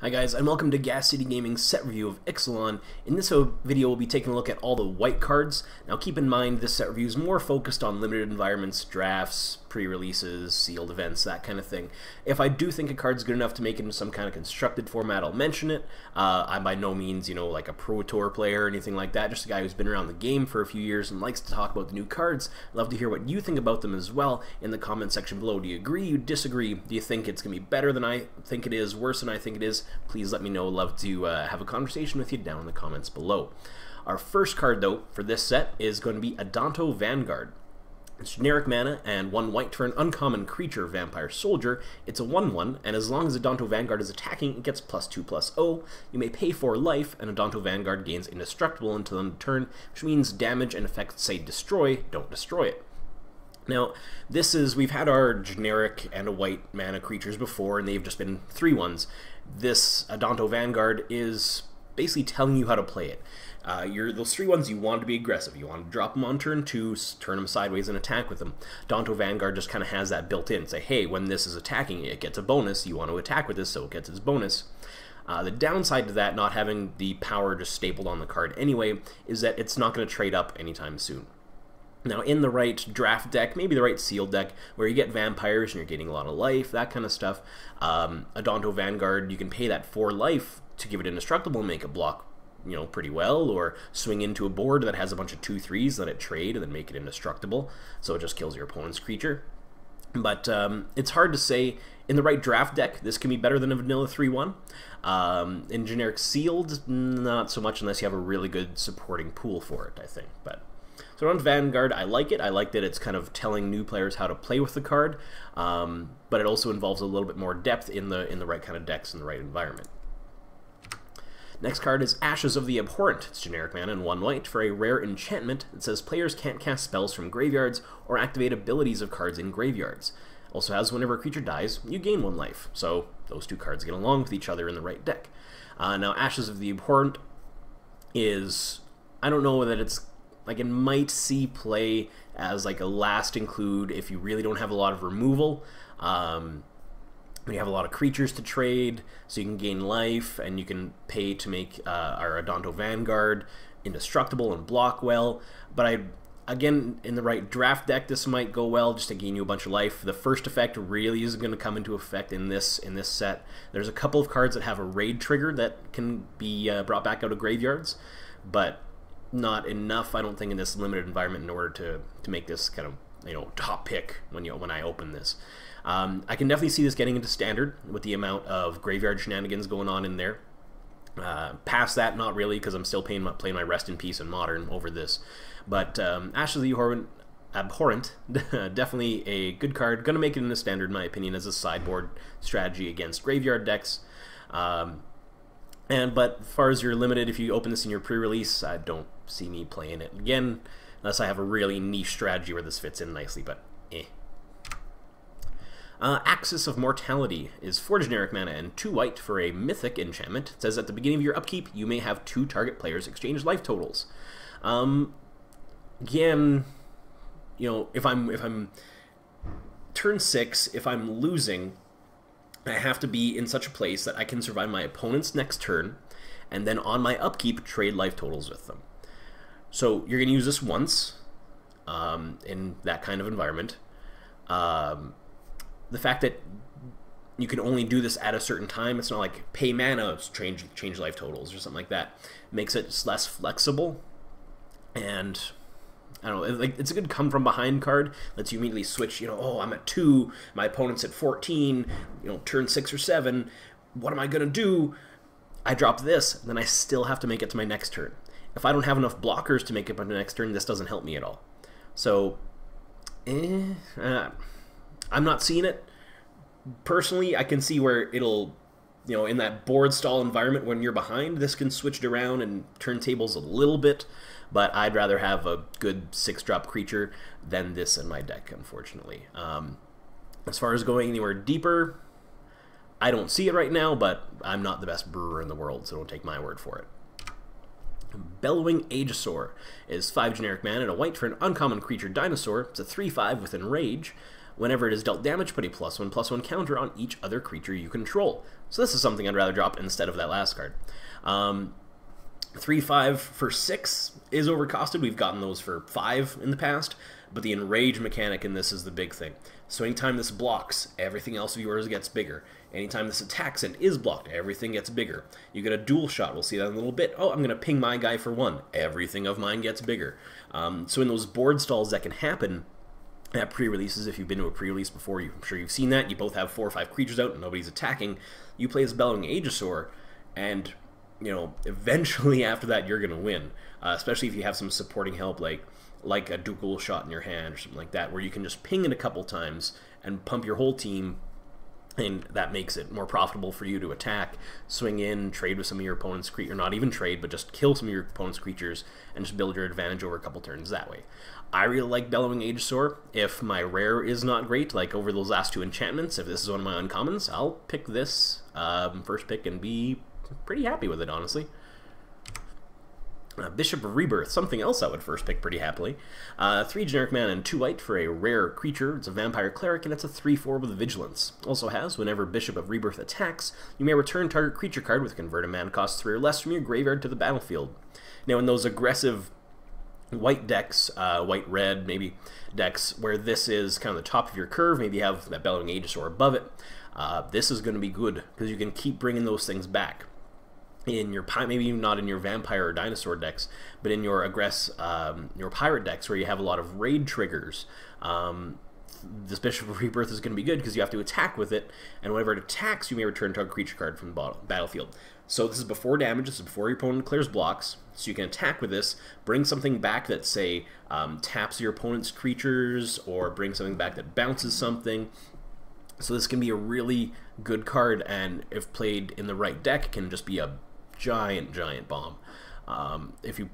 Hi guys, and welcome to Gas City Gaming's set review of Ixalan. In this video, we'll be taking a look at all the white cards. Now keep in mind, this set review is more focused on limited environments, drafts, pre-releases, sealed events, that kind of thing. If I do think a card's good enough to make it into some kind of constructed format, I'll mention it. I'm by no means, like a Pro Tour player or anything like that, just a guy who's been around the game for a few years and likes to talk about the new cards. I'd love to hear what you think about them as well in the comment section below. Do you agree? You disagree? Do you think it's going to be better than I think it is, worse than I think it is? Please let me know. Love to have a conversation with you down in the comments below. Our first card, though, for this set is going to be Adanto Vanguard. It's generic mana and 1 white for an uncommon creature, Vampire Soldier. It's a 1/1, and as long as Adanto Vanguard is attacking, it gets +2/+0. You may pay 4 life, and Adanto Vanguard gains indestructible until end of turn, which means damage and effects say destroy, don't destroy it. Now, we've had our generic and a white mana creatures before, and they've just been 3/1s. This Adanto Vanguard is basically telling you how to play it. Those 3/1s, you want to be aggressive. You want to drop them on turn 2, turn them sideways and attack with them. Adanto Vanguard just kind of has that built in. Say, hey, when this is attacking, it gets a bonus. You want to attack with this, so it gets its bonus. The downside to that, not having the power just stapled on the card anyway, is that it's not going to trade up anytime soon. Now, in the right draft deck, maybe the right sealed deck, where you get vampires and you're getting a lot of life, that kind of stuff, Adanto Vanguard, you can pay that 4 life to give it indestructible and make it block, pretty well, or swing into a board that has a bunch of 2/3s, let it trade, and then make it indestructible, so it just kills your opponent's creature. But it's hard to say. In the right draft deck, this can be better than a vanilla 3/1. In generic sealed, not so much unless you have a really good supporting pool for it, I think. So on Vanguard, I like it. I like that it's kind of telling new players how to play with the card, but it also involves a little bit more depth in the right kind of decks in the right environment. Next card is Ashes of the Abhorrent. It's generic mana and 1 white for a rare enchantment that says players can't cast spells from graveyards or activate abilities of cards in graveyards. Also has whenever a creature dies, you gain 1 life. So those two cards get along with each other in the right deck. Now Ashes of the Abhorrent is, I don't know that it's, it might see play as a last include if you really don't have a lot of removal. When you have a lot of creatures to trade, so you can gain life, and you can pay to make our Adanto Vanguard indestructible and block well. But again, in the right draft deck, this might go well just to gain you a bunch of life. The first effect really isn't going to come into effect in this set. There's a couple of cards that have a raid trigger that can be brought back out of graveyards, but not enough, I don't think, in this limited environment in order to make this kind of top pick when I open this. I can definitely see this getting into standard with the amount of graveyard shenanigans going on in there. Past that, not really, because I'm still playing my Rest in Peace and Modern over this. But Ashes of the Abhorrent, definitely a good card. Going to make it into standard, in my opinion, as a sideboard strategy against graveyard decks. But as far as you're limited, if you open this in your pre-release, I don't see me playing it again, unless I have a really niche strategy where this fits in nicely, but eh. Axis of Mortality is 4 generic mana and 2 white for a mythic enchantment. It says at the beginning of your upkeep, you may have 2 target players exchange life totals. Again, if I'm turn 6, if I'm losing, I have to be in such a place that I can survive my opponent's next turn, and then on my upkeep, trade life totals with them. So you're going to use this once in that kind of environment. The fact that you can only do this at a certain time, it's not like pay mana, change life totals or something like that, makes it just less flexible. And I don't know, it's a good come from behind card. Lets you immediately switch, oh, I'm at 2, my opponent's at 14, turn 6 or 7, what am I going to do? I drop this, and then I still have to make it to my next turn. If I don't have enough blockers to make it to my next turn, this doesn't help me at all. So, I'm not seeing it. Personally, I can see where it'll, in that board stall environment when you're behind, this can switch it around and turn tables a little bit, but I'd rather have a good 6-drop creature than this in my deck, unfortunately. As far as going anywhere deeper, I don't see it right now, but I'm not the best brewer in the world, so don't take my word for it. Bellowing Aegisaur is 5 generic mana and a white for an uncommon creature dinosaur. It's a 3/5 with Enrage. Whenever it is dealt damage, put a +1/+1 counter on each other creature you control. So this is something I'd rather drop instead of that last card. 3/5 for 6 is overcosted. We've gotten those for 5 in the past, but the enrage mechanic in this is the big thing. So anytime this blocks, everything else of yours gets bigger. Anytime this attacks and is blocked, everything gets bigger. You get a dual shot. We'll see that in a little bit. Oh, I'm going to ping my guy for 1. Everything of mine gets bigger. So in those board stalls that can happen at pre-releases, if you've been to a pre-release before, I'm sure you've seen that. You both have 4 or 5 creatures out and nobody's attacking. You play as Bellowing Aegisaur, and you know, eventually after that you're going to win, especially if you have some supporting help like a dual shot in your hand or something like that, where you can just ping it a couple times and pump your whole team, and that makes it more profitable for you to attack, swing in, trade with some of your opponent's creatures, or not even trade, but just kill some of your opponent's creatures and just build your advantage over a couple turns that way. I really like Bellowing Aegisaur. If my rare is not great, like over those last 2 enchantments, if this is one of my uncommons, I'll pick this first pick and be pretty happy with it, honestly. Bishop of Rebirth, something else I would first pick pretty happily. 3 generic mana and 2 white for a rare creature. It's a vampire cleric, and it's a 3/4 with vigilance. Also has, whenever Bishop of Rebirth attacks, you may return target creature card with converted mana cost 3 or less from your graveyard to the battlefield. Now in those aggressive white decks, white-red maybe decks, where this is kind of the top of your curve, maybe you have that Bellowing Aegisaur above it, this is going to be good because you can keep bringing those things back. In your maybe not in your vampire or dinosaur decks, but in your your pirate decks where you have a lot of raid triggers, this Bishop of Rebirth is going to be good because you have to attack with it, and whenever it attacks, you may return target creature card from the battlefield. So this is before damage, this is before your opponent clears blocks, so you can attack with this, bring something back that, say, taps your opponent's creatures, or bring something back that bounces something. So this can be a really good card, and if played in the right deck, can just be a giant bomb. If you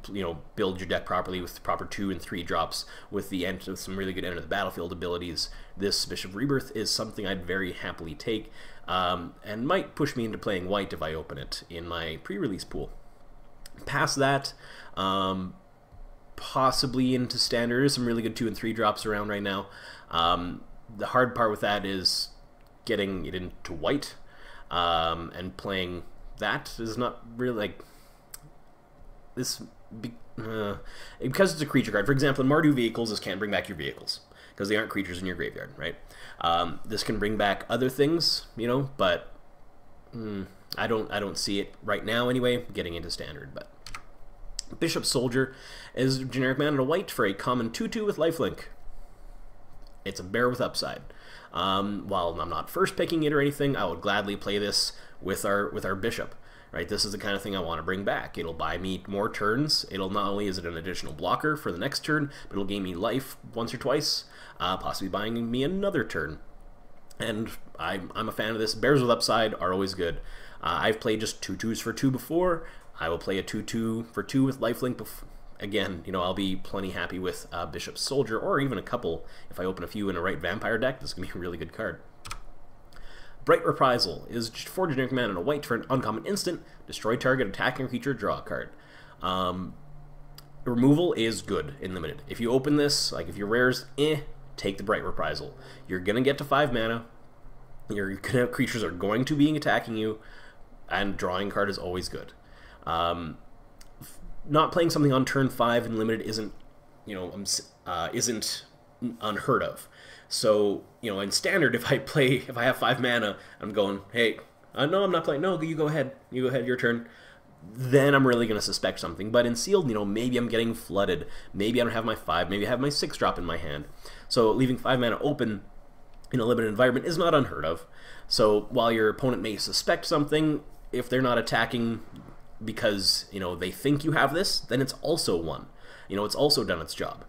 build your deck properly with proper 2 and 3 drops with some really good end of the battlefield abilities, this Bishop of Rebirth is something I'd very happily take, and might push me into playing white if I open it in my pre-release pool. Past that, possibly into standard. There's some really good 2 and 3 drops around right now. The hard part with that is getting it into white, and playing that is not really like this because it's a creature card. For example, in Mardu vehicles, this can't bring back your vehicles because they aren't creatures in your graveyard, right? This can bring back other things, but I don't see it right now anyway. Getting into standard, but Bishop Soldier is generic mana and a white for a common 2/2 with lifelink. It's a bear with upside. While I'm not first picking it or anything, I would gladly play this with our Bishop. Right, this is the kind of thing I want to bring back. It'll buy me more turns. It'll not only is it an additional blocker for the next turn, but it'll gain me life once or twice, possibly buying me another turn. And I'm a fan of this. Bears with upside are always good. I've played just 2/2s for 2 before. I will play a 2/2 for 2 with lifelink. Again, I'll be plenty happy with Bishop Soldier, or even a couple. If I open a few in a right vampire deck, this is going to be a really good card. Bright Reprisal is just 4 generic mana and a white for an uncommon instant. Destroy target attacking creature, draw a card. Removal is good in limited. If you open this, like if your rares, take the Bright Reprisal. You're going to get to 5 mana. Your creatures are going to be attacking you, and drawing card is always good. Not playing something on turn 5 in limited isn't unheard of. So, in standard, if I have 5 mana, I'm going, hey, no, I'm not playing. No, you go ahead. You go ahead, your turn. Then I'm really going to suspect something. But in sealed, maybe I'm getting flooded. Maybe I don't have my 5. Maybe I have my 6 drop in my hand. So leaving 5 mana open in a limited environment is not unheard of. So while your opponent may suspect something, if they're not attacking because, they think you have this, then it's also won. It's also done its job.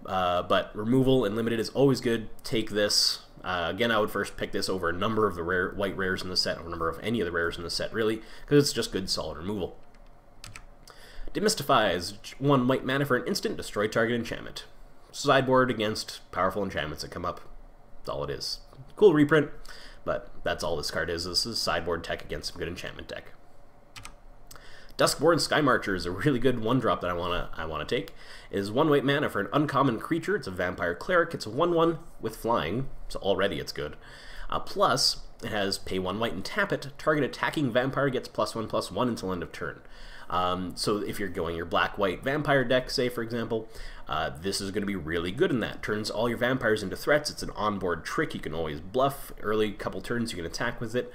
But removal and limited is always good. Take this. Again, I would first pick this over a number of the white rares in the set, or a number of any of the rares in the set, really, because it's just good, solid removal. Demystify is 1 white mana for an instant, destroy target enchantment. Sideboard against powerful enchantments that come up. That's all it is. Cool reprint, but that's all this card is. This is sideboard tech against some good enchantment deck. Duskborn Skymarcher is a really good one-drop that I wanna take. It is 1 white mana for an uncommon creature. It's a vampire cleric. It's a 1/1 with flying, so already it's good. Plus, it has pay 1 white and tap it. Target attacking vampire gets +1/+1 until end of turn. So if you're going your black-white vampire deck, say for example, this is going to be really good in that. Turns all your vampires into threats. It's an onboard trick. You can always bluff. Early couple turns you can attack with it.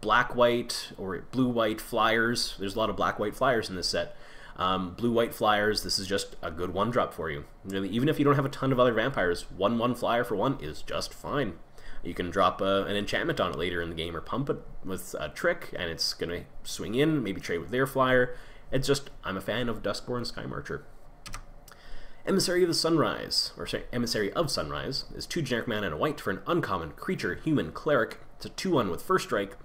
Black-white or blue-white flyers. There's a lot of black-white flyers in this set. Blue-white flyers, this is just a good one-drop for you. Really, even if you don't have a ton of other vampires, 1/1 flyer for 1 is just fine. You can drop an enchantment on it later in the game or pump it with a trick, and it's going to swing in, maybe trade with their flyer. It's just, I'm a fan of Duskborn Skymarcher. Emissary of the Sunrise, or sorry, Emissary of Sunrise, is 2 generic mana and a white for an uncommon creature, human cleric. It's a 2/1 with first strike.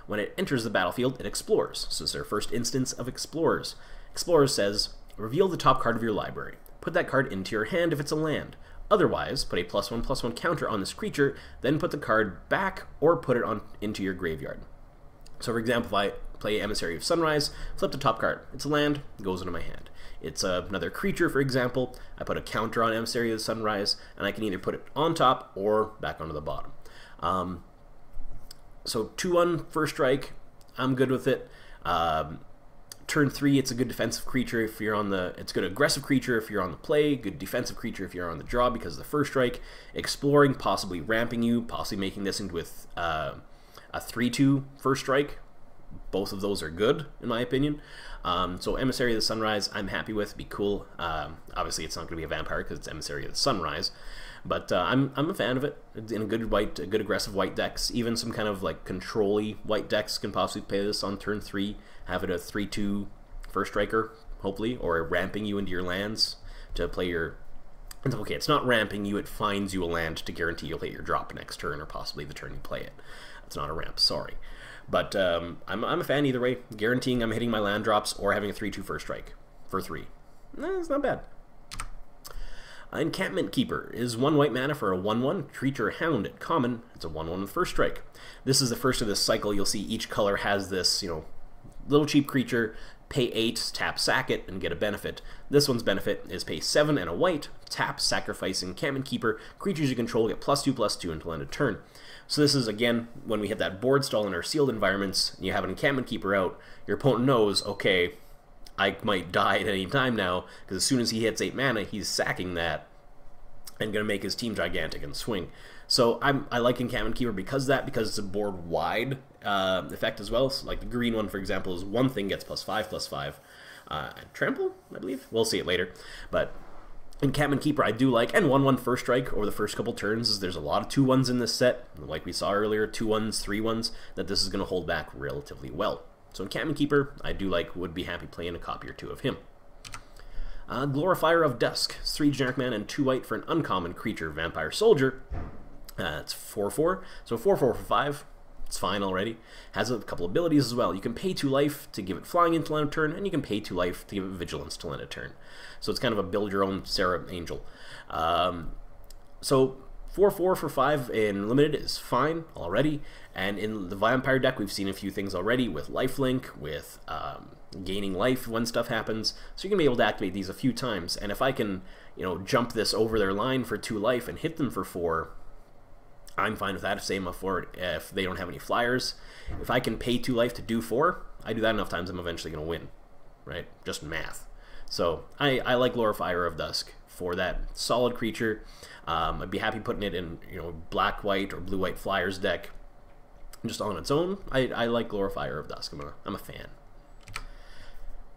When it enters the battlefield, it explores. So it's their first instance of Explorers. Explorers says, reveal the top card of your library. Put that card into your hand if it's a land. Otherwise, put a +1/+1 counter on this creature, then put the card back or put it into your graveyard. So for example, if I play Emissary of Sunrise, flip the top card. It's a land, goes into my hand. It's another creature, for example. I put a counter on Emissary of the Sunrise, and I can either put it on top or back onto the bottom. So 2/1 first strike, I'm good with it. Turn 3, it's a good defensive creature if you're on the... It's a good aggressive creature if you're on the play, good defensive creature if you're on the draw because of the first strike. Exploring, possibly ramping you, possibly making this into a 3/2 first strike. Both of those are good, in my opinion. So Emissary of the Sunrise, I'm happy with. Be cool. Obviously, it's not going to be a vampire because it's Emissary of the Sunrise. But I'm a fan of it. In a good aggressive white decks, even some kind of like control-y white decks can possibly play this on turn 3. Have it a 3/2 first striker, hopefully, or ramping you into your lands to play your... Okay, it's not ramping you, it finds you a land to guarantee you'll hit your drop next turn, or possibly the turn you play it. It's not a ramp, sorry. But I'm a fan either way, guaranteeing I'm hitting my land drops or having a 3/2 first strike for 3. It's not bad. Encampment Keeper is 1 white mana for a 1/1 creature hound at common. It's a 1/1 with first strike. This is the first of this cycle. You'll see each color has this, you know, little cheap creature, pay 8, tap, sack it, and get a benefit. This one's benefit is pay 7 and a white, tap, sacrifice Encampment Keeper. Creatures you control get +2/+2 until end of turn. So this is, again, when we hit that board stall in our sealed environments, and you have an Encampment Keeper out, your opponent knows, okay, I might die at any time now, because as soon as he hits 8 mana, he's sacking that and going to make his team gigantic and swing. So I like Encampment Keeper because it's a board-wide effect as well. So like the green one, for example, is one thing gets +5/+5. Trample, I believe? We'll see it later. But Encampment Keeper I do like, and 1/1 first strike over the first couple turns. There's a lot of 2/1s in this set, like we saw earlier, 2/1s, 3/1s, that this is going to hold back relatively well. So Encampment Keeper, I do like, would be happy playing a copy or 2 of him. Glorifier of Dusk, 3 generic mana and 2 white for an uncommon creature, Vampire Soldier. It's 4/4, so 4/4 for 5. It's fine already. Has a couple abilities as well. You can pay 2 life to give it flying until end of turn, and you can pay 2 life to give it vigilance till end of turn. So it's kind of a build your own Sarah Angel. So 4/4 for 5 in limited is fine already, and in the vampire deck we've seen a few things already with lifelink, with gaining life when stuff happens, so you can be able to activate these a few times. And if I can, you know, jump this over their line for 2 life and hit them for 4, I'm fine with that. Same for it if they don't have any flyers. If I can pay 2 life to do 4, I do that enough times, I'm eventually going to win, right? Just math. So I like Glorifier of Dusk for that solid creature. I'd be happy putting it in, you know, black-white or blue-white flyers deck just on its own. I like Glorifier of Dusk. I'm a fan.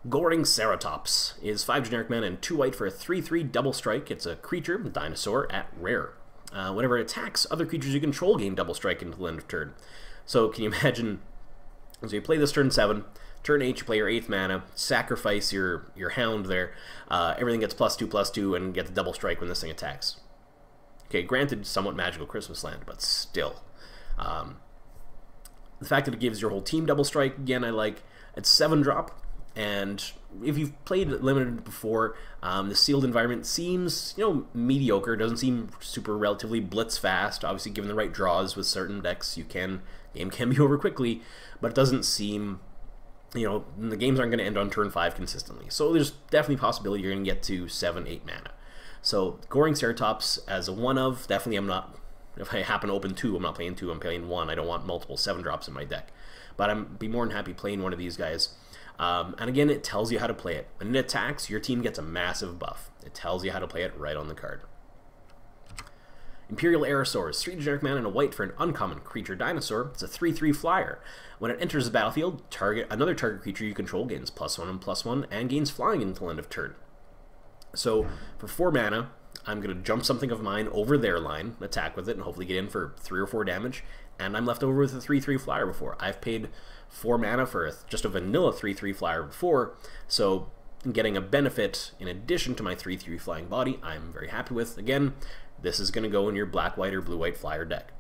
Goring Ceratops is 5 generic mana and 2 white for a 3/3 double strike. It's a creature, dinosaur, at rare. Whenever it attacks, other creatures you control gain double strike until the end of turn. So can you imagine, so you play this turn 7, turn 8 you play your 8th mana, sacrifice your hound there, everything gets +2/+2 and gets double strike when this thing attacks. Okay, granted, somewhat magical Christmas land, but still. The fact that it gives your whole team double strike, again, I like. It's 7-drop, and if you've played limited before, the sealed environment seems, you know, mediocre. It doesn't seem super relatively blitz fast. Obviously, given the right draws with certain decks, game can be over quickly, but it doesn't seem you know, the games aren't going to end on turn 5 consistently. So there's definitely a possibility you're going to get to 7, 8 mana. So Goring Ceratops as a 1-of, definitely I'm not, if I happen to open 2, I'm not playing 2, I'm playing 1. I don't want multiple 7-drops in my deck. But I'm be more than happy playing one of these guys. And again, it tells you how to play it. When it attacks, your team gets a massive buff. It tells you how to play it right on the card. Imperial Aerosaur is 3 generic mana and a white for an uncommon creature dinosaur. It's a 3/3 flyer. When it enters the battlefield, another target creature you control gains +1 and +1 and gains flying until end of turn. So for 4 mana, I'm going to jump something of mine over their line, attack with it, and hopefully get in for 3 or 4 damage. And I'm left over with a 3/3 flyer before. I've paid 4 mana for just a vanilla 3/3 flyer before, so getting a benefit in addition to my 3/3 flying body, I'm very happy with. Again, this is going to go in your black-white or blue-white flyer deck.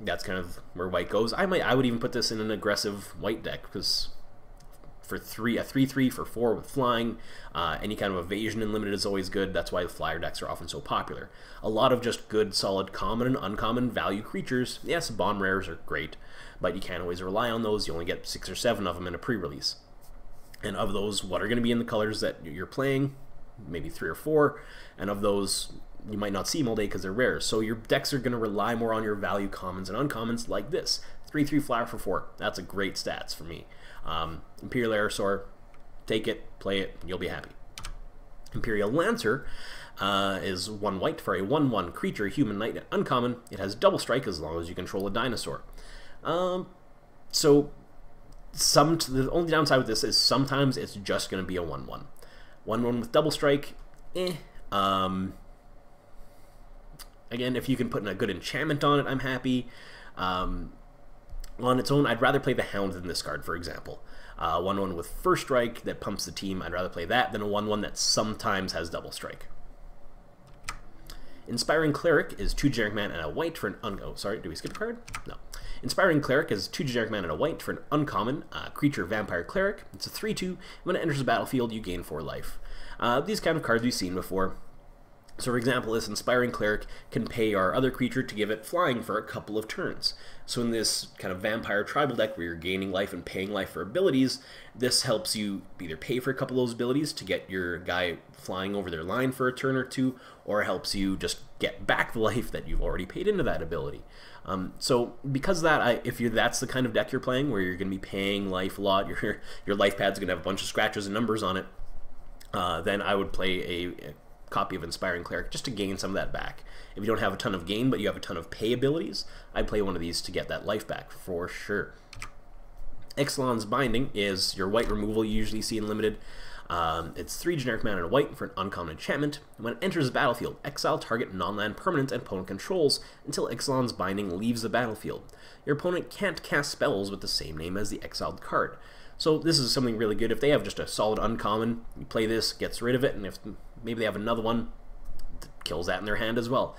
That's kind of where white goes. I would even put this in an aggressive white deck, because for a 3/3 for 4 with flying, any kind of evasion in limited is always good. That's why the flyer decks are often so popular. A lot of just good, solid, common and uncommon value creatures. Yes, bomb rares are great, but you can't always rely on those. You only get 6 or 7 of them in a pre-release. And of those, what are going to be in the colors that you're playing? Maybe 3 or 4. And of those, you might not see them all day because they're rare. So your decks are going to rely more on your value commons and uncommons like this. 3/3 flyer for 4. That's a great stats for me. Imperial Aerosaur, take it, play it, you'll be happy. Imperial Lancer is 1 white for a 1/1 creature, human knight, and uncommon. It has double strike as long as you control a dinosaur. So the only downside with this is sometimes it's just going to be a 1/1. 1/1 with double strike, again, if you can put in a good enchantment on it, I'm happy. On its own, I'd rather play the Hound than this card, for example. 1/1 with first strike that pumps the team, I'd rather play that than a 1/1 that sometimes has double strike. Inspiring Cleric is 2 generic mana and a white for an oh, sorry, did we skip a card? No. Inspiring Cleric is 2 generic mana and a white for an uncommon creature vampire cleric. It's a 3/2. When it enters the battlefield, you gain 4 life. These kind of cards we've seen before. So for example, this Inspiring Cleric can pay our other creature to give it flying for a couple of turns. So in this kind of vampire tribal deck where you're gaining life and paying life for abilities, this helps you either pay for a couple of those abilities to get your guy flying over their line for a turn or 2, or helps you just get back the life that you've already paid into that ability. So because of that, that's the kind of deck you're playing where you're going to be paying life a lot, your life pad's going to have a bunch of scratches and numbers on it, then I would play a copy of Inspiring Cleric just to gain some of that back. If you don't have a ton of gain but you have a ton of pay abilities, I'd play one of these to get that life back for sure. Ixalan's Binding is your white removal you usually see in limited. It's 3 generic mana and a white for an uncommon enchantment. When it enters the battlefield, exile target non-land permanent and opponent controls until Ixalan's Binding leaves the battlefield. Your opponent can't cast spells with the same name as the exiled card. So this is something really good. If they have just a solid uncommon, you play this, gets rid of it, and if maybe they have another one, kills that in their hand as well.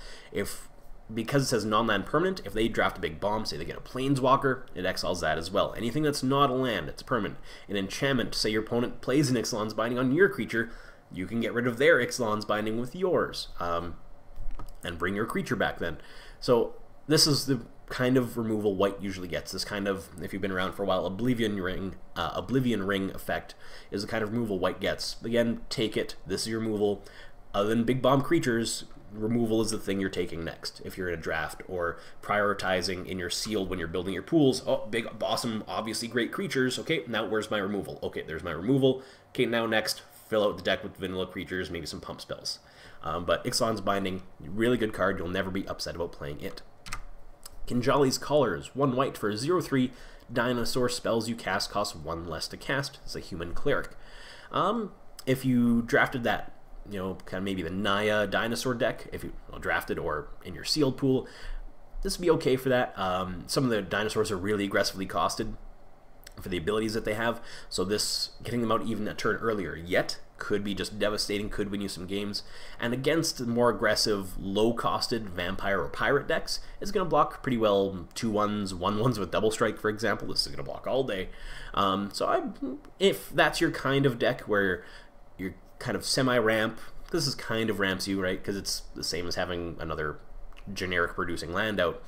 Because it says non-land permanent, if they draft a big bomb, say they get a planeswalker, it exiles that as well. Anything that's not a land, it's permanent. An enchantment, say your opponent plays an Ixalan's Binding on your creature, you can get rid of their Ixalan's Binding with yours, and bring your creature back then. So this is the kind of removal white usually gets. This kind of, if you've been around for a while, Oblivion Ring effect is the kind of removal white gets. Again, take it. This is your removal. Other than big bomb creatures, removal is the thing you're taking next if you're in a draft, or prioritizing in your sealed when you're building your pools. Oh, big, awesome, obviously great creatures. Okay, now where's my removal? Okay, there's my removal. Okay, now next, fill out the deck with vanilla creatures, maybe some pump spells. But Ixalan's Binding, really good card. You'll never be upset about playing it. Kinjali's Collars, 1 white for 0/3. Dinosaur spells you cast cost 1 less to cast. It's a human cleric. If you drafted that, you know, kind of maybe the Naya dinosaur deck, if you drafted or in your sealed pool, this would be okay for that. Some of the dinosaurs are really aggressively costed for the abilities that they have, so this, getting them out even a turn earlier yet, could be just devastating, could win you some games. And against more aggressive, low-costed vampire or pirate decks, it's going to block pretty well 2/1s, 1/1s with double strike, for example. This is going to block all day. If that's your kind of deck where you're kind of semi-ramp, this is kind of ramps you, right? Because it's the same as having another generic producing land out.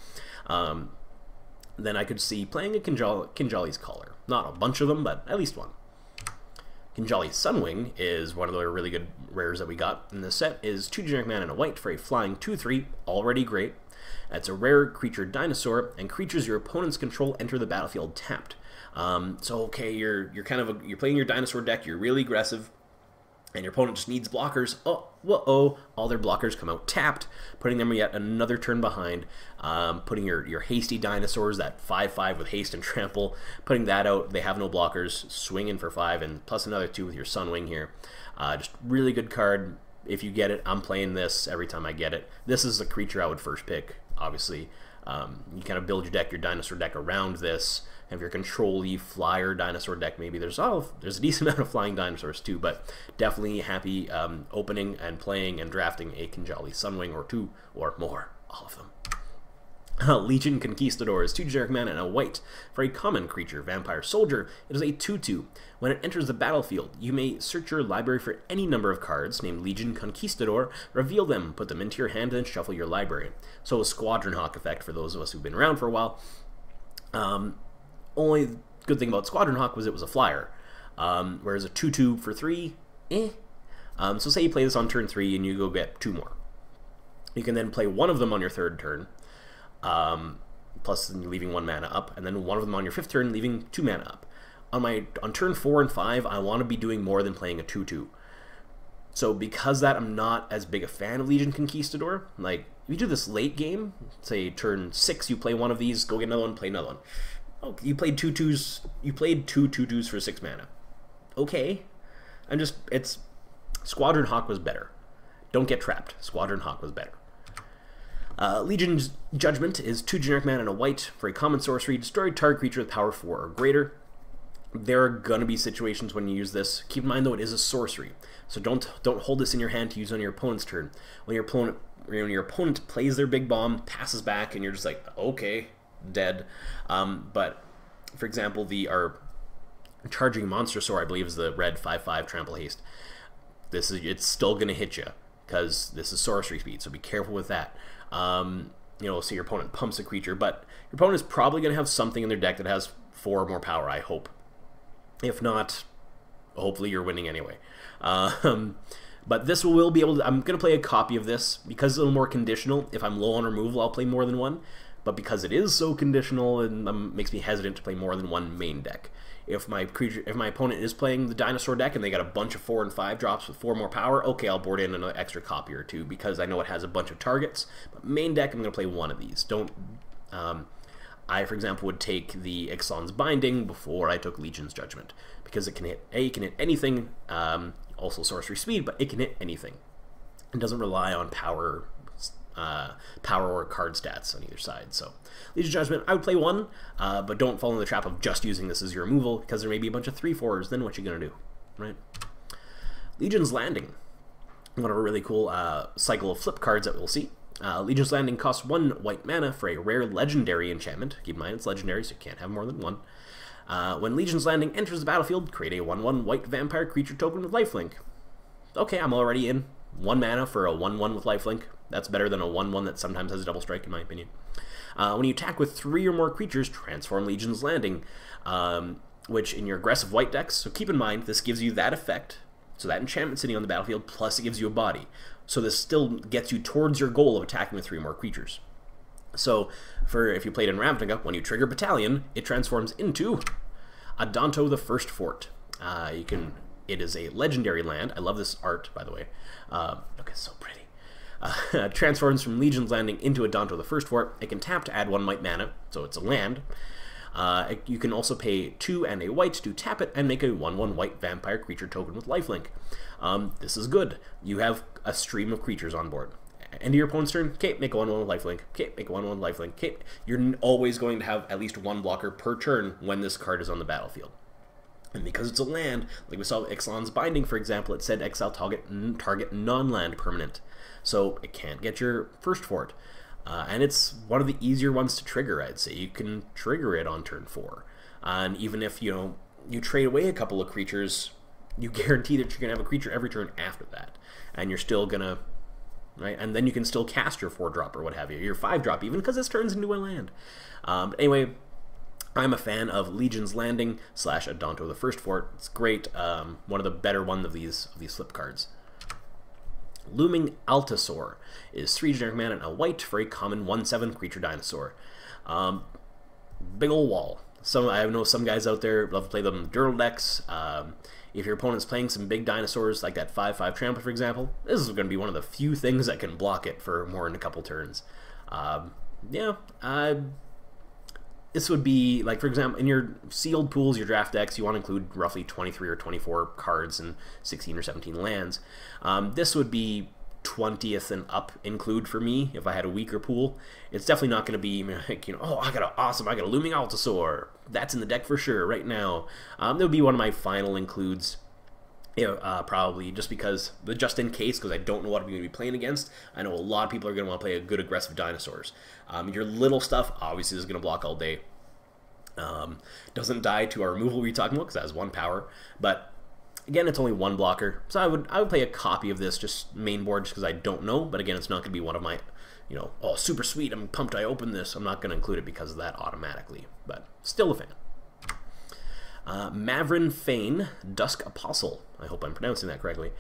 then I could see playing a Kinjali's Caller. Not a bunch of them, but at least one. Kinjali's Sunwing is one of the really good rares that we got in this set. Is 2 generic mana and a white for a flying 2/3, already great. It's a rare creature dinosaur, and creatures your opponents control enter the battlefield tapped. So okay, you're you're playing your dinosaur deck, you're really aggressive, and your opponent just needs blockers. Oh, whoa! All their blockers come out tapped, putting them yet another turn behind. Putting your hasty dinosaurs, that 5/5 with haste and trample, putting that out. They have no blockers, swinging for 5, and plus another 2 with your Sunwing here. Just really good card. If you get it, I'm playing this every time I get it. This is the creature I would first pick, obviously. You kind of build your dinosaur deck around this. Have your control-y flyer dinosaur deck, maybe. There's a decent amount of flying dinosaurs too, but definitely happy opening and playing and drafting a Kinjali Sunwing or 2 or more, all of them. Legion Conquistador is 2 generic mana and a white for a common creature, Vampire Soldier. It is a 2/2. When it enters the battlefield, you may search your library for any number of cards named Legion Conquistador, reveal them, put them into your hand, and shuffle your library. So a Squadron Hawk effect for those of us who've been around for a while. Only good thing about Squadron Hawk was it was a flyer, whereas a 2/2 for 3, so say you play this on turn 3 and you go get 2 more. You can then play one of them on your 3rd turn, plus leaving 1 mana up, and then one of them on your 5th turn, leaving 2 mana up. On turn 4 and 5, I want to be doing more than playing a 2/2. So because that, I'm not as big a fan of Legion Conquistador. Like, if you do this late game, say turn 6, you play one of these, go get another one, play another one. Oh, you played 2/2s. You played 2 2/2s for 6 mana. Okay, it's Squadron Hawk was better. Don't get trapped. Squadron Hawk was better. Legion's Judgment is 2 generic mana and a white for a common sorcery. Destroy target creature with power 4 or greater. There are gonna be situations when you use this. Keep in mind though, it is a sorcery, so don't hold this in your hand to use on your opponent's turn. When your opponent plays their big bomb, passes back, and you're just like, okay, dead. But for example, our Charging Monstrosaur, I believe, is the red 5/5 trample haste. It's still gonna hit you because this is sorcery speed, so be careful with that. You know, so your opponent pumps a creature, but your opponent is probably gonna have something in their deck that has 4 or more power, I hope. If not, hopefully you're winning anyway. But this will be able to, I'm going to play a copy of this because it's a little more conditional. If I'm low on removal, I'll play more than one. But because it is so conditional, it makes me hesitant to play more than one main deck. If my opponent is playing the dinosaur deck and they got a bunch of 4 and 5 drops with 4 more power, okay, I'll board in an extra copy or 2 because I know it has a bunch of targets. But main deck, I'm going to play one of these. I, for example, would take the Ixalan's Binding before I took Legion's Judgment, because it can hit anything, also sorcery speed, but it can hit anything. It doesn't rely on power or card stats on either side. So Legion's Judgment, I would play one, but don't fall in the trap of just using this as your removal, because there may be a bunch of 3/4s, then what you gonna do, right? Legion's Landing, one of a really cool cycle of flip cards that we'll see. Legion's Landing costs 1 white mana for a rare legendary enchantment. Keep in mind it's legendary, so you can't have more than 1. When Legion's Landing enters the battlefield, create a 1/1 white vampire creature token with lifelink. Okay, I'm already in. 1 mana for a 1/1 with lifelink. That's better than a 1/1 that sometimes has a double strike, in my opinion. When you attack with 3 or more creatures, transform Legion's Landing, which in your aggressive white decks, so keep in mind this gives you that effect, so that enchantment sitting on the battlefield, plus it gives you a body. So this still gets you towards your goal of attacking with 3 more creatures. So, if you played in Ravnica, when you trigger Battalion, it transforms into Adanto the First Fort. It is a legendary land. I love this art, by the way. Look, it's so pretty. Transforms from Legion's Landing into Adanto the First Fort. It can tap to add 1 white mana, so it's a land. You can also pay 2 and a white to tap it and make a 1/1 white vampire creature token with lifelink. This is good. You have a stream of creatures on board. End of your opponent's turn, okay, make a 1/1 lifelink. Okay, make a 1/1 lifelink. Okay, you're always going to have at least 1 blocker per turn when this card is on the battlefield. And because it's a land, like we saw with Ixalan's Binding, for example, it said exile target non-land permanent. So it can't get your first fort. And it's one of the easier ones to trigger, I'd say. You can trigger it on turn 4. And even if, you trade away a couple of creatures, you guarantee that you're going to have a creature every turn after that. And you're still going to, right? And then you can still cast your 4-drop or what have you, your 5-drop even, because this turns into a land. But anyway, I'm a fan of Legion's Landing / Adanto the First Fort. It's great. One of the better one of these flip cards. Looming Aegisaur is 3 generic mana and a white for a common 1/7 creature dinosaur. Big ol' wall. I know some guys out there love to play them in Durl decks. If your opponent's playing some big dinosaurs like that 5/5 Trample, for example, this is going to be one of the few things that can block it for more than a couple turns. This would be, like, for example, in your sealed pools, your draft decks, you want to include roughly 23 or 24 cards and 16 or 17 lands. This would be 20th and up include for me if I had a weaker pool. It's definitely not going to be like, oh, I got a Looming Aegisaur. That's in the deck for sure right now. That would be one of my final includes. Probably just because, just in case, because I don't know what I'm going to be playing against. I know a lot of people are going to want to play a good aggressive dinosaurs. Your little stuff obviously is going to block all day. Doesn't die to our removal we're talking about because that has 1 power, but again, it's only 1 blocker. So I would play a copy of this just main board just because I don't know. But again, it's not going to be one of my, oh, super sweet, I'm pumped I opened this. I'm not going to include it because of that automatically, but still a fan. Mavren Fein, Dusk Apostle. I hope I'm pronouncing that correctly.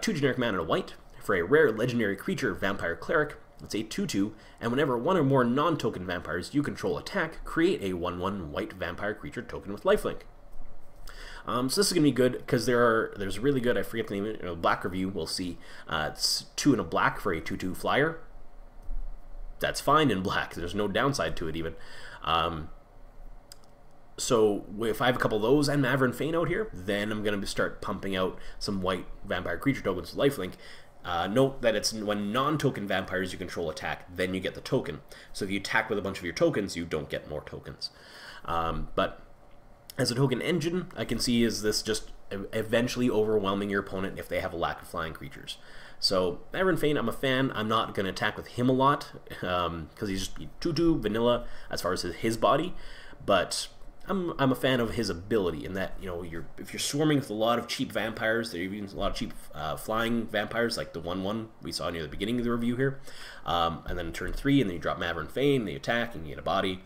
2 generic mana and a white for a rare legendary creature, Vampire Cleric. It's a 2/2, and whenever one or more non-token vampires you control attack, create a 1/1 white vampire creature token with lifelink. So this is going to be good because there's really good, I forget the name, black review, we'll see. It's 2 and a black for a 2/2 flyer. That's fine in black, there's no downside to it even. So if I have a couple of those and Mavren Fein out here, then I'm going to start pumping out some white vampire creature tokens with lifelink. Note that it's when non-token vampires you control attack, then you get the token. So if you attack with a bunch of your tokens, you don't get more tokens. But as a token engine, I can see is this just eventually overwhelming your opponent if they have a lack of flying creatures. So Mavren Fein, I'm a fan. I'm not going to attack with him a lot because he's just 2/2 vanilla as far as his body, but I'm a fan of his ability in that, if you're swarming with a lot of cheap vampires, there are even a lot of cheap flying vampires like the 1/1 we saw near the beginning of the review here, and then turn 3 and then you drop Mavren Fein, they attack and you get a body.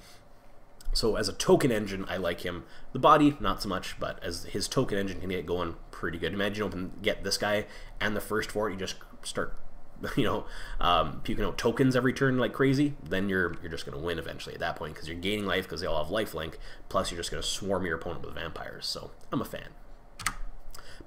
So as a token engine, I like him. The body, not so much, but as his token engine can get going pretty good. Imagine you get this guy and the first fort, you just start puking out tokens every turn like crazy, then you're just going to win eventually at that point because you're gaining life because they all have lifelink, plus you're just going to swarm your opponent with vampires, so I'm a fan.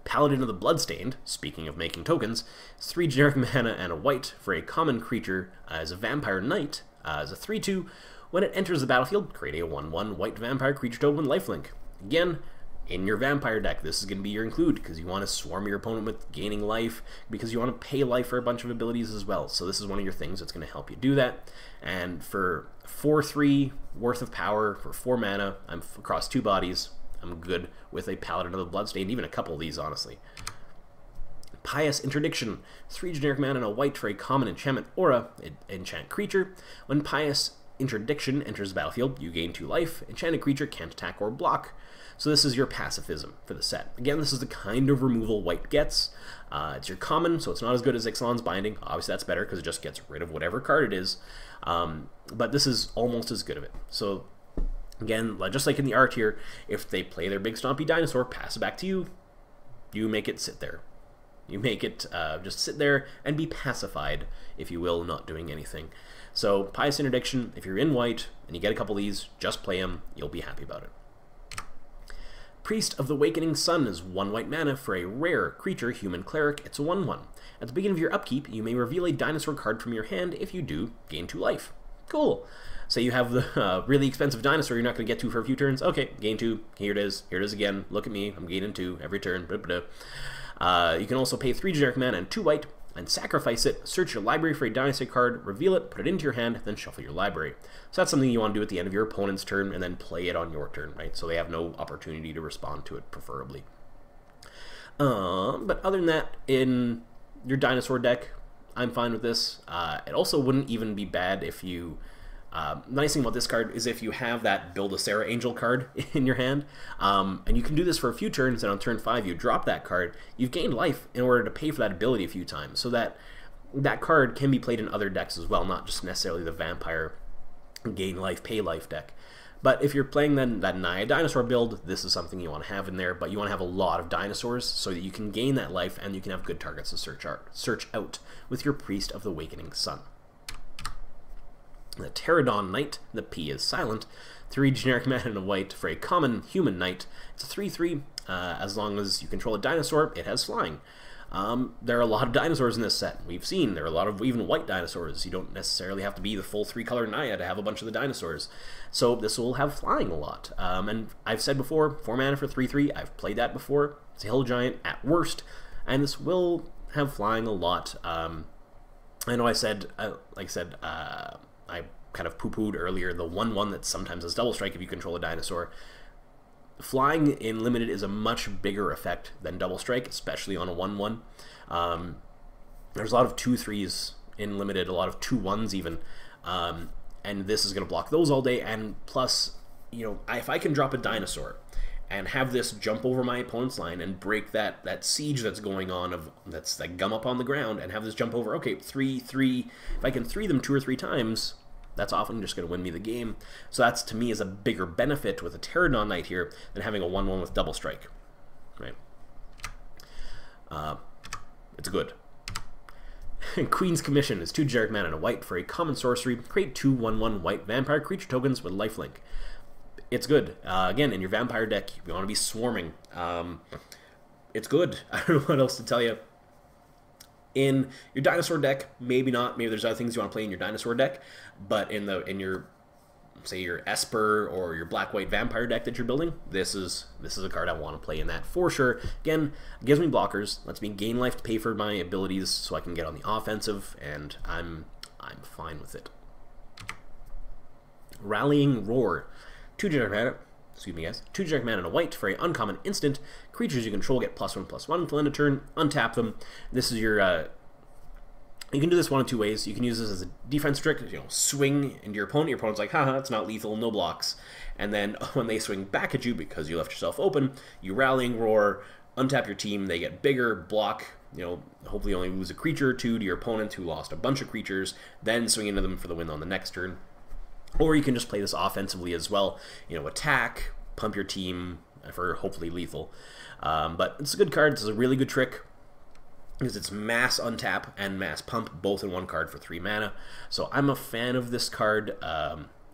Paladin of the Bloodstained, speaking of making tokens, is 3 generic mana and a white for a common creature as a vampire knight, as a 3/2. When it enters the battlefield, create a 1/1 white vampire creature token with lifelink. Again, in your vampire deck, this is going to be your include because you want to swarm your opponent with gaining life because you want to pay life for a bunch of abilities as well. So this is one of your things that's going to help you do that. And for 4/3 worth of power for 4 mana, I'm across 2 bodies. I'm good with a Paladin of the Bloodstained, even a couple of these, honestly. Pious Interdiction, 3 generic mana and a white for a common enchantment aura, enchant creature. When Pious Interdiction enters the battlefield, you gain 2 life. Enchanted creature can't attack or block. So this is your pacifism for the set. Again, this is the kind of removal white gets. It's your common, so it's not as good as Ixalan's Binding. Obviously that's better because it just gets rid of whatever card it is. But this is almost as good of it. So again, just like in the art here, if they play their big stompy dinosaur, pass it back to you, you make it sit there. You make it just sit there and be pacified, if you will, not doing anything. So Pious Interdiction, if you're in white and you get a couple of these, just play them, you'll be happy about it. Priest of the Wakening Sun is 1 white mana for a rare creature, human cleric. It's a 1/1. At the beginning of your upkeep, you may reveal a dinosaur card from your hand. If you do, gain 2 life. Cool. So you have the really expensive dinosaur you're not going to get to for a few turns. Okay, gain 2. Here it is. Here it is again. Look at me. I'm gaining 2 every turn. Blah, blah, blah. You can also pay 3 generic mana and 2 white and sacrifice it, search your library for a dinosaur card, reveal it, put it into your hand, then shuffle your library. So that's something you want to do at the end of your opponent's turn and then play it on your turn, right? So they have no opportunity to respond to it, preferably. But other than that, in your dinosaur deck, I'm fine with this. It also wouldn't even be bad if you... nice thing about this card is if you have that Build a Sarah Angel card in your hand, and you can do this for a few turns, and on turn 5 you drop that card, you've gained life in order to pay for that ability a few times, so that card can be played in other decks as well, not just necessarily the vampire gain life, pay life deck. But if you're playing then that Naya dinosaur build, this is something you want to have in there, but you want to have a lot of dinosaurs so that you can gain that life and you can have good targets to search out with your Priest of the Wakening Sun. The Pterodon Knight, the P is silent, 3 generic mana and a white for a common human knight. It's a 3/3. As long as you control a dinosaur, it has flying. There are a lot of dinosaurs in this set. We've seen there are a lot of even white dinosaurs. You don't necessarily have to be the full 3-color Naya to have a bunch of the dinosaurs. So this will have flying a lot. And I've said before, 4 mana for 3/3. I've played that before. It's a hill giant at worst, and this will have flying a lot. I know I said, I kind of poo-pooed earlier the 1/1 that sometimes has double strike if you control a dinosaur. Flying in Limited is a much bigger effect than double strike, especially on a 1/1. There's a lot of 2/3s in Limited, a lot of 2/1s even, and this is going to block those all day. And plus, you know, if I can drop a dinosaur and have this jump over my opponent's line and break that siege that's going on, that's that gum up on the ground, and have this jump over, okay, 3/3, if I can 3 them 2 or 3 times, that's often just going to win me the game. So that's, to me, is a bigger benefit with a Pterodon Knight here than having a 1/1 with double strike. Right? It's good. Queen's Commission is 2 generic mana and a white for a common sorcery. Create 2 1/1 white vampire creature tokens with lifelink. It's good. Again, in your vampire deck, you want to be swarming. It's good. I don't know what else to tell you. In your dinosaur deck, maybe not. Maybe there's other things you want to play in your dinosaur deck, but in your, say, your Esper or your black-white vampire deck that you're building, this is a card I want to play in that for sure. Again, it gives me blockers, lets me gain life to pay for my abilities, so I can get on the offensive, and I'm fine with it. Rallying Roar, 2 generic mana. Excuse me, guys. 2 generic mana and a white for an uncommon instant. Creatures you control get +1/+1 until end of turn. Untap them. This is your. You can do this one of 2 ways. You can use this as a defense trick. You know, swing into your opponent. Your opponent's like, haha, it's not lethal, no blocks. And then when they swing back at you because you left yourself open, you Rallying Roar, untap your team. They get bigger, block. You know, hopefully only lose a creature or 2 to your opponent who lost a bunch of creatures. Then swing into them for the win on the next turn. Or you can just play this offensively as well. You know, attack, pump your team for hopefully lethal. But it's a good card. It's a really good trick because it's mass untap and mass pump both in 1 card for 3 mana. So I'm a fan of this card.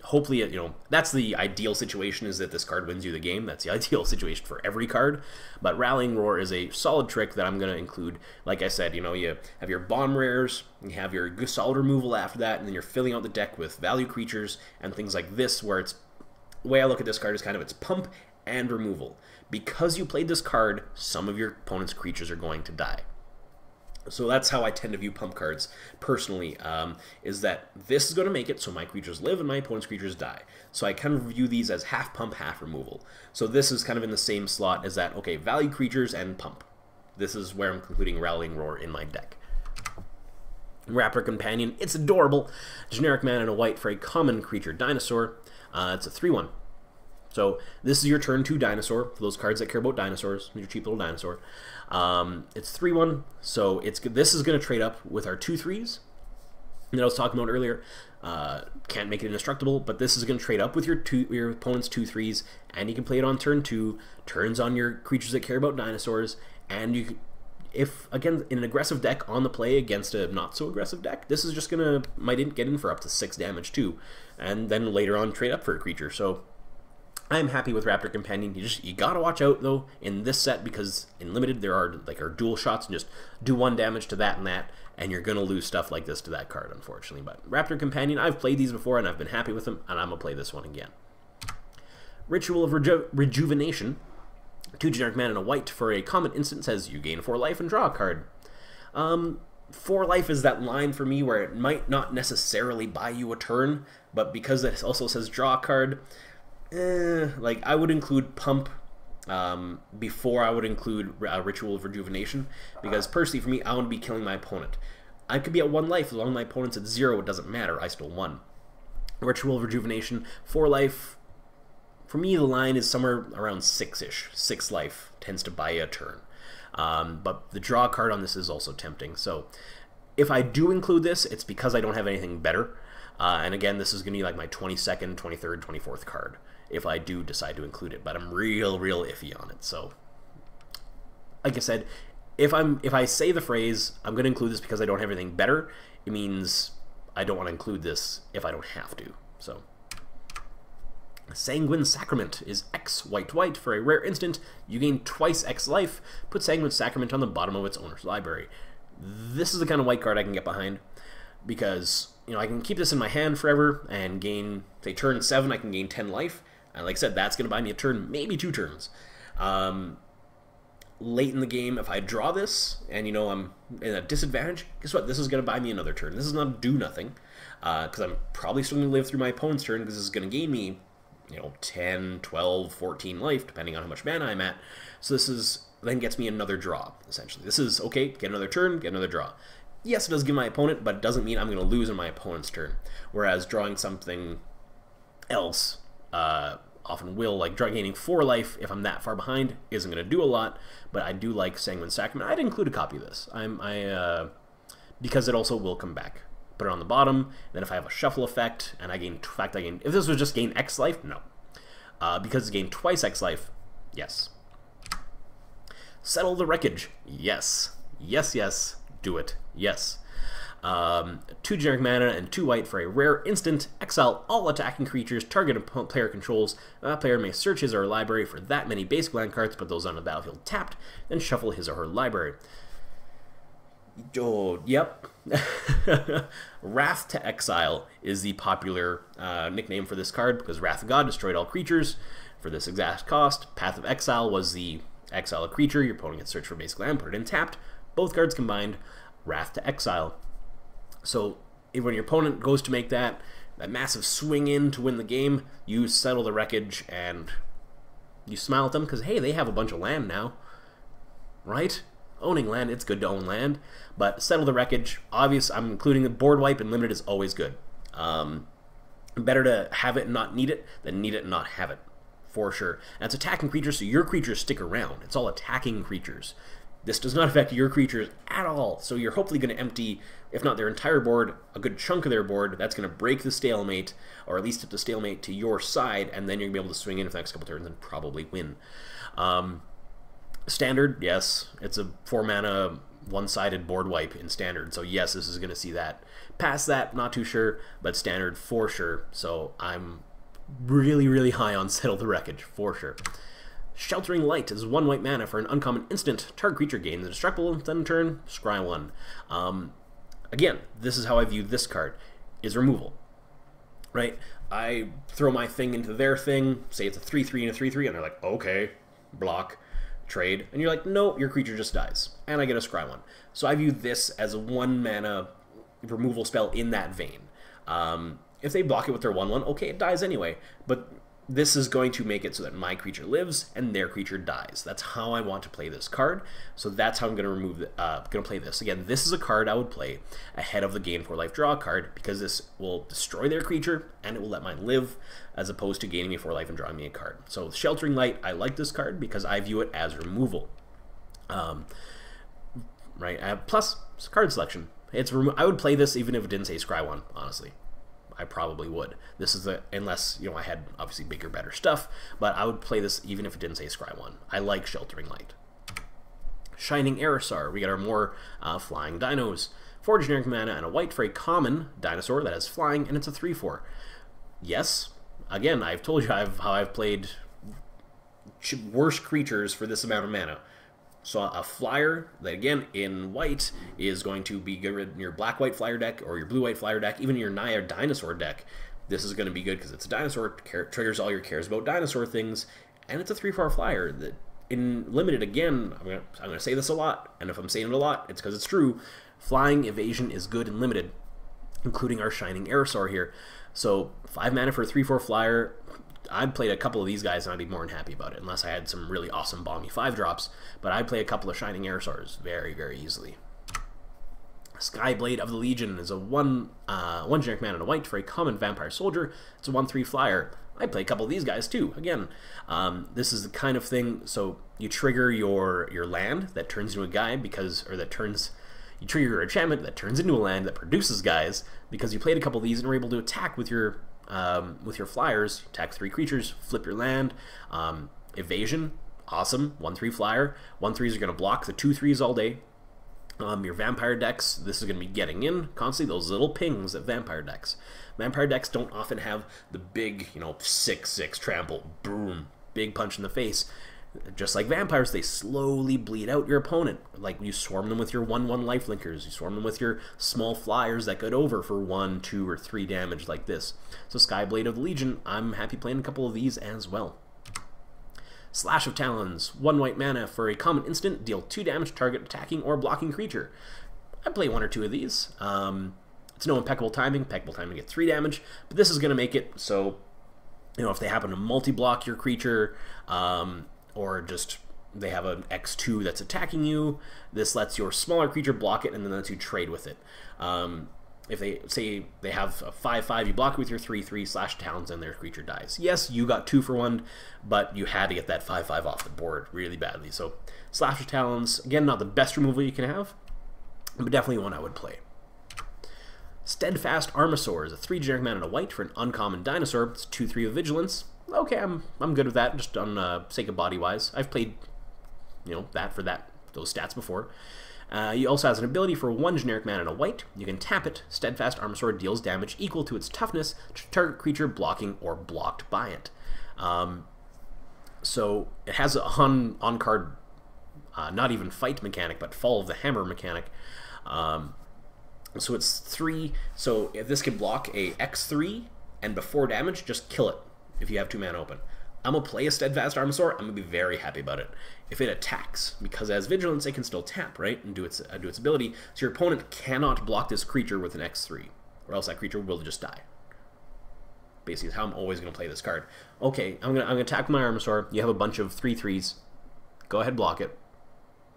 Hopefully, you know, that's the ideal situation, is that this card wins you the game. That's the ideal situation for every card. But Rallying Roar is a solid trick that I'm going to include. Like I said, you know, you have your bomb rares, you have your solid removal after that, and then you're filling out the deck with value creatures and things like this, where it's, the way I look at this card is kind of its pump and removal. Because you played this card, some of your opponent's creatures are going to die. So that's how I tend to view pump cards personally, is that this is going to make it so my creatures live and my opponent's creatures die. So I kind of view these as half pump, half removal. So this is kind of in the same slot as that, okay, value creatures and pump. This is where I'm concluding Rallying Roar in my deck. Raptor Companion, it's adorable. Generic mana and a white for a common creature dinosaur. It's a 3/1. So this is your turn 2 dinosaur, for those cards that care about dinosaurs, your cheap little dinosaur. It's 3/1, so this is going to trade up with our 2/3s that I was talking about earlier. Can't make it indestructible, but this is going to trade up with your opponent's 2/3s, and you can play it on turn 2, turns on your creatures that care about dinosaurs, and you can, if, again, in an aggressive deck on the play against a not-so-aggressive deck, this is just going to, might get in for up to 6 damage too, and then later on trade up for a creature. So I'm happy with Raptor Companion. You gotta watch out though in this set, because in Limited there are dual shots, and just do 1 damage to that, and you're gonna lose stuff like this to that card, unfortunately. But Raptor Companion, I've played these before and I've been happy with them, and I'm gonna play this one again. Ritual of Rejuvenation, 2 generic mana and a white for a common instant, says you gain 4 life and draw a card. 4 life is that line for me where it might not necessarily buy you a turn, but because it also says draw a card, like, I would include pump before I would include Ritual of Rejuvenation, because personally for me, I want to be killing my opponent. I could be at 1 life, as long as my opponent's at 0, it doesn't matter, I still won. Ritual of Rejuvenation, 4 life, for me the line is somewhere around 6-ish. 6 life tends to buy you a turn. But the draw card on this is also tempting, so if I do include this, it's because I don't have anything better. And again, this is going to be like my 22nd, 23rd, 24th card. if I do decide to include it, but I'm real iffy on it. So, like I said, if I say the phrase, I'm going to include this because I don't have anything better, it means I don't want to include this if I don't have to. So, Sanguine Sacrament is X white for a rare instant. You gain twice X life. Put Sanguine Sacrament on the bottom of its owner's library. This is the kind of white card I can get behind because, you know, I can keep this in my hand forever and gain, say, turn 7, I can gain 10 life. And like I said, that's going to buy me a turn, maybe 2 turns. Late in the game, if I draw this and, you know, I'm in a disadvantage, guess what? This is going to buy me another turn. This is not do nothing because I'm probably still going to live through my opponent's turn because this is going to gain me, you know, 10, 12, 14 life, depending on how much mana I'm at. So this is then gets me another draw, essentially. This is, okay, get another turn, get another draw. Yes, it does give my opponent, but it doesn't mean I'm going to lose on my opponent's turn. Whereas drawing something else often will, like gaining 4 life if I'm that far behind, isn't going to do a lot, but I do like Sanguine Sacrament. I'd include a copy of this. Because it also will come back. Put it on the bottom, then if I have a shuffle effect, and I gain, in fact, if this was just gain X life, no. Because it's gained twice X life, yes. Settle the Wreckage, yes. Yes, do it, yes. 2 generic mana and 2 white for a rare instant. Exile all attacking creatures target player controls. That player may search his or her library for that many basic land cards, put those on the battlefield tapped, then shuffle his or her library. Oh, yep. Wrath to Exile is the popular nickname for this card because Wrath of God destroyed all creatures for this exact cost. Path of Exile was the exile a creature, your opponent gets search for basic land, put it in tapped. Both cards combined, Wrath to Exile. So when your opponent goes to make that massive swing in to win the game, you settle the Wreckage and you smile at them because, hey, they have a bunch of land now, right? Owning land, it's good to own land, but settle the Wreckage. Obvious, I'm including the board wipe, and limited is always good. Better to have it and not need it than need it and not have it, for sure. And it's attacking creatures, so your creatures stick around. It's all attacking creatures. This does not affect your creatures at all, so you're hopefully going to empty, if not their entire board, a good chunk of their board. That's going to break the stalemate, or at least up the stalemate to your side, and then you're going to be able to swing in for the next couple turns and probably win. Standard, yes, it's a 4-mana, one-sided board wipe in Standard, so yes, this is going to see that. Past that, not too sure, but Standard for sure, so I'm really high on Settle the Wreckage, for sure. Sheltering Light is 1 white mana for an uncommon instant. Target creature gains indestructible, then turn, scry 1. Again, this is how I view this card, is removal, right? I throw my thing into their thing, say it's a 3/3 and a 3/3, and they're like, okay, block. Trade, and you're like, no, your creature just dies, and I get a scry 1. So I view this as a 1-mana removal spell in that vein. If they block it with their 1/1, okay, it dies anyway, but this is going to make it so that my creature lives and their creature dies. That's how I want to play this card, so that's how I'm going to play this. Again, this is a card I would play ahead of the gain 4 life draw card because this will destroy their creature and it will let mine live, as opposed to gaining me 4 life and drawing me a card. So Sheltering Light, I like this card because I view it as removal. Right? Plus, it's card selection. I would play this even if it didn't say scry 1, honestly. I probably would. This is unless, you know, I had obviously bigger, better stuff, but I would play this even if it didn't say scry 1. I like Sheltering Light. Shining Aerosaur, we got our more flying dinos. 4 generic mana and a white for a common dinosaur that has flying, and it's a 3/4. Yes, again, I've told you how I've played worse creatures for this amount of mana. So a flyer that, again, in white is going to be good in your black-white flyer deck or your blue-white flyer deck, even your Naya dinosaur deck. This is going to be good because it's a dinosaur, triggers all your cares about dinosaur things, and it's a 3/4 flyer that, in limited, again, I'm going to say this a lot, and if I'm saying it a lot, it's because it's true. Flying evasion is good in limited, including our Shining Aerosaur here. So 5 mana for a 3/4 flyer. I'd played a couple of these guys and I'd be more than happy about it, unless I had some really awesome bomby 5-drops, but I'd play a couple of Shining Aerosaurs very easily. Skyblade of the Legion is a 1 generic mana and a white for a common vampire soldier. It's a 1/3 flyer. I'd play a couple of these guys too. Again, this is the kind of thing, so you trigger your land that turns into a guy you trigger your enchantment that turns into a land that produces guys because you played a couple of these and were able to attack with your with your flyers, attack 3 creatures, flip your land. Evasion, awesome, 1/3 flyer. 1/3s are going to block the 2/3s all day. Your vampire decks, this is going to be getting in constantly, those little pings at vampire decks. Vampire decks don't often have the big, 6/6 trample, boom, big punch in the face. Just like vampires, they slowly bleed out your opponent. Like, you swarm them with your 1/1 lifelinkers, you swarm them with your small flyers that get over for 1, 2, or 3 damage like this. So Skyblade of the Legion, I'm happy playing a couple of these as well. Slash of Talons, 1 white mana for a common instant, deal 2 damage to target attacking or blocking creature. I play 1 or 2 of these. It's no impeccable timing. Impeccable timing to get 3 damage, but this is going to make it so, if they happen to multi-block your creature, or just they have an X2 that's attacking you, this lets your smaller creature block it and then lets you trade with it. If they say they have a 5/5, you block it with your 3/3 Slash Talons and their creature dies. Yes, you got 2 for 1, but you had to get that 5/5 off the board really badly. So Slash of Talons, again, not the best removal you can have, but definitely one I would play. Steadfast Armosaur is a 3 generic mana and a white for an uncommon dinosaur. It's 2/3 of vigilance. Okay, I'm good with that, just on sake of body-wise. I've played, that for those stats before. He also has an ability for 1 generic mana and a white. You can tap it. Steadfast Armosaur deals damage equal to its toughness to target creature blocking or blocked by it. So it has a on-card, not even fight mechanic, but fall of the hammer mechanic. So it's 3. So if this can block a X3 and before damage, just kill it if you have 2 mana open. I'm going to play a Steadfast Armosaur. I'm going to be very happy about it. If it attacks, because it has Vigilance, it can still tap, right, and do its ability. So your opponent cannot block this creature with an X3, or else that creature will just die. Basically, is how I'm always going to play this card. Okay, I'm gonna attack my Armosaur. You have a bunch of 3/3s. Go ahead, block it.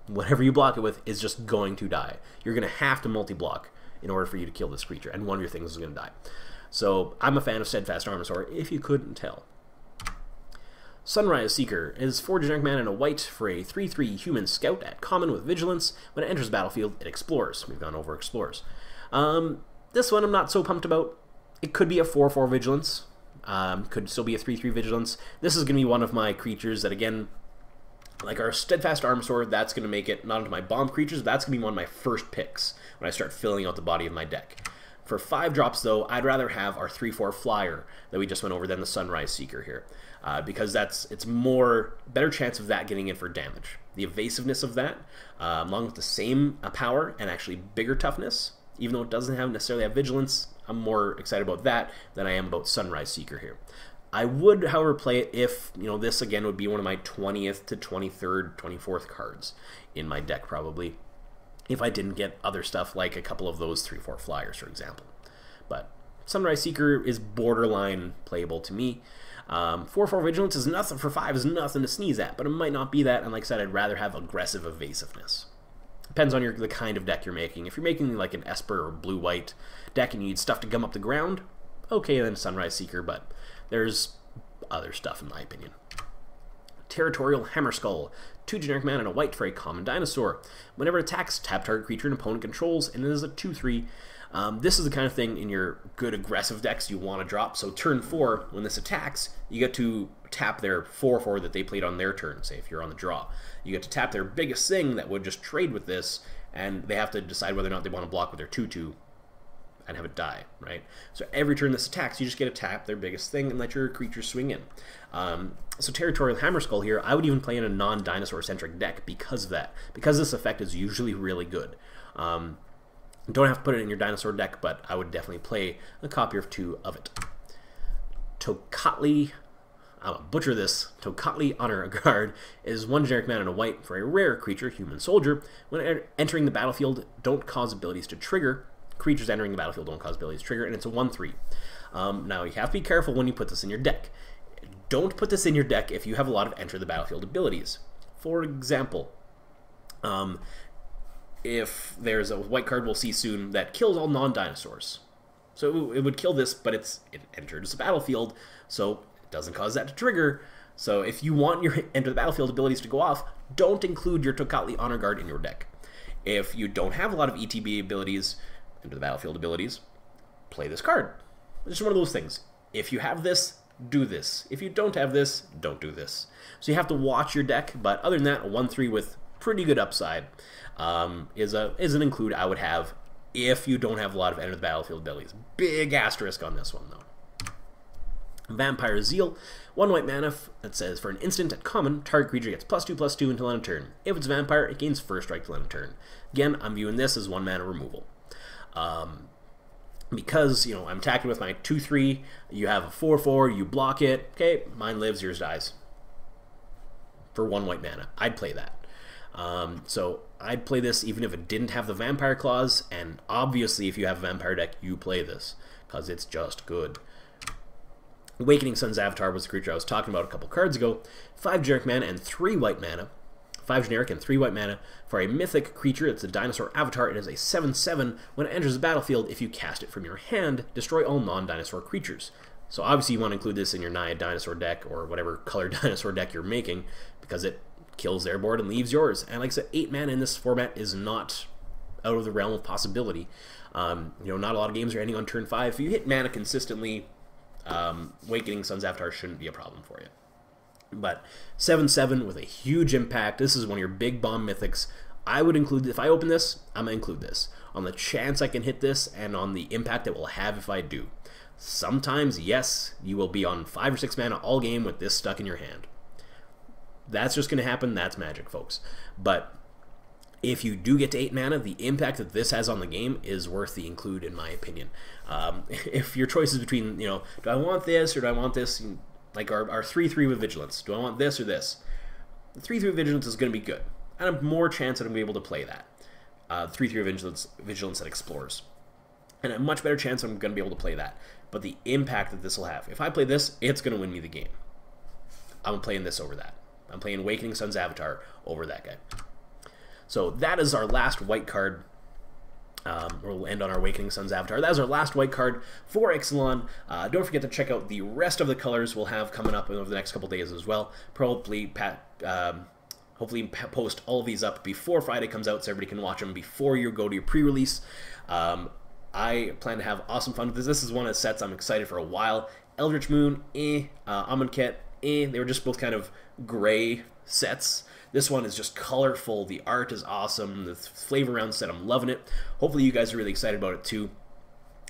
Whatever you block it with is just going to die. You're going to have to multi-block in order for you to kill this creature, and one of your things is going to die. So I'm a fan of Steadfast Armosaur, if you couldn't tell. Sunrise Seeker is 4 generic mana and a white for a 3/3 human scout at common with vigilance. When it enters the battlefield, it explores. We've gone over explores. This one I'm not so pumped about. It could be a 4/4 vigilance. Could still be a 3/3 vigilance. This is going to be one of my creatures that, again, like our Steadfast Armosaur, that's going to make it not into my bomb creatures. That's going to be one of my first picks when I start filling out the body of my deck. For 5 drops, though, I'd rather have our 3/4 flyer that we just went over than the Sunrise Seeker here, because it's better chance of that getting in for damage. The evasiveness of that, along with the same power and actually bigger toughness, even though it doesn't necessarily have vigilance, I'm more excited about that than I am about Sunrise Seeker here. I would, however, play it if, this again would be one of my 20th to 23rd, 24th cards in my deck, probably, if I didn't get other stuff like a couple of those 3/4 flyers, for example. But Sunrise Seeker is borderline playable to me. 4/4 Vigilance is nothing, for 5 is nothing to sneeze at, but it might not be that, and like I said, I'd rather have aggressive evasiveness. Depends on the kind of deck you're making. If you're making like an Esper or blue-white deck and you need stuff to gum up the ground, okay, then Sunrise Seeker, but there's other stuff in my opinion. Territorial Hammerskull, 2 generic mana and a white for a common dinosaur. Whenever it attacks, tap target creature an opponent controls, and it is a 2/3. This is the kind of thing in your good aggressive decks you want to drop. So turn 4, when this attacks, you get to tap their 4/4 that they played on their turn, say if you're on the draw. You get to tap their biggest thing that would just trade with this, and they have to decide whether or not they want to block with their 2/2 and have it die, right? So every turn this attacks, you just get to tap their biggest thing and let your creature swing in. So Territorial Hammerskull here, I would even play in a non-dinosaur-centric deck because of that. Because this effect is usually really good. Don't have to put it in your dinosaur deck, but I would definitely play a copy or 2 of it. Tocarli, I'll butcher this, Tocarli Honor Guard is 1 generic mana and a white for a rare creature, human soldier. When entering the battlefield, don't cause abilities to trigger. Creatures entering the battlefield don't cause abilities to trigger, and it's a 1/3. Now, you have to be careful when you put this in your deck. Don't put this in your deck if you have a lot of enter the battlefield abilities. For example, if there's a white card we'll see soon that kills all non-dinosaurs. So it would kill this, but it enters the battlefield, so it doesn't cause that to trigger. So if you want your enter the battlefield abilities to go off, don't include your Tocarli Honor Guard in your deck. If you don't have a lot of ETB abilities, enter the battlefield abilities, play this card. It's just one of those things. If you have this, do this. If you don't have this, don't do this. So you have to watch your deck, but other than that, a 1-3 with pretty good upside is an include I would have if you don't have a lot of enter the battlefield abilities. Big asterisk on this one, though. Vampire Zeal, 1 white mana that says for an instant at common, target creature gets +2/+2 until end of turn. If it's vampire, it gains first strike till end of turn. Again, I'm viewing this as 1 mana removal. Because, you know, I'm attacking with my 2/3, you have a 4/4, you block it, okay, mine lives, yours dies. For 1 white mana. I'd play that. So I'd play this even if it didn't have the vampire clause, and obviously if you have a vampire deck, you play this, because it's just good. Wakening Sun's Avatar was the creature I was talking about a couple cards ago. 5 generic mana and 3 white mana. 5 generic and 3 white mana for a mythic creature. It's a dinosaur avatar. It is a 7/7. When it enters the battlefield, if you cast it from your hand, destroy all non-dinosaur creatures. So obviously you want to include this in your Naya dinosaur deck or whatever color dinosaur deck you're making, because it kills their board and leaves yours. And like I said, 8 mana in this format is not out of the realm of possibility. You know, not a lot of games are ending on turn 5. If you hit mana consistently, Wakening Sun's Avatar shouldn't be a problem for you. But 7/7 with a huge impact. This is one of your big bomb mythics. I would include, if I open this, I'm going to include this. On the chance I can hit this and on the impact it will have if I do. Sometimes, yes, you will be on 5 or 6 mana all game with this stuck in your hand. That's just going to happen. That's magic, folks. But if you do get to 8 mana, the impact that this has on the game is worth the include, in my opinion. If your choice is between, you know, do I want this or do I want this? Like our 3/3 with Vigilance. Do I want this or this? The 3/3 with Vigilance is going to be good. I have more chance that I'm going to be able to play that. 3/3 Vigilance that explores. And a much better chance I'm going to be able to play that. But the impact that this will have. If I play this, it's going to win me the game. I'm playing this over that. I'm playing Awakening Sun's Avatar over that guy. So that is our last white card. We'll end on our Awakening Sun's Avatar. That is our last white card for Ixalan. Don't forget to check out the rest of the colors we'll have coming up over the next couple days as well. Probably, hopefully post all of these up before Friday comes out so everybody can watch them before you go to your pre-release. I plan to have awesome fun with this. This is one of the sets I'm excited for a while. Eldritch Moon, Amonkhet, They were just both kind of gray sets. This one is just colorful. The art is awesome. The flavor around the set, I'm loving it. Hopefully you guys are really excited about it too.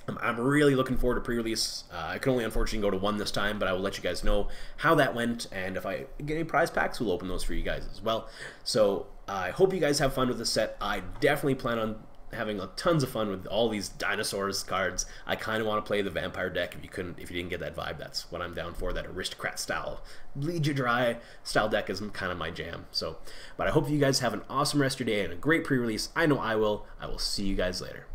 I'm really looking forward to pre-release. I can only unfortunately go to one this time, but I will let you guys know how that went, and if I get any prize packs, we'll open those for you guys as well. So I hope you guys have fun with this set. I definitely plan on having tons of fun with all these dinosaurs cards. I kind of want to play the vampire deck. If you didn't get that vibe, that's what I'm down for. That aristocrat style, bleed you dry style deck is kind of my jam. So, but I hope you guys have an awesome rest of your day and a great pre-release. I know I will. I will see you guys later.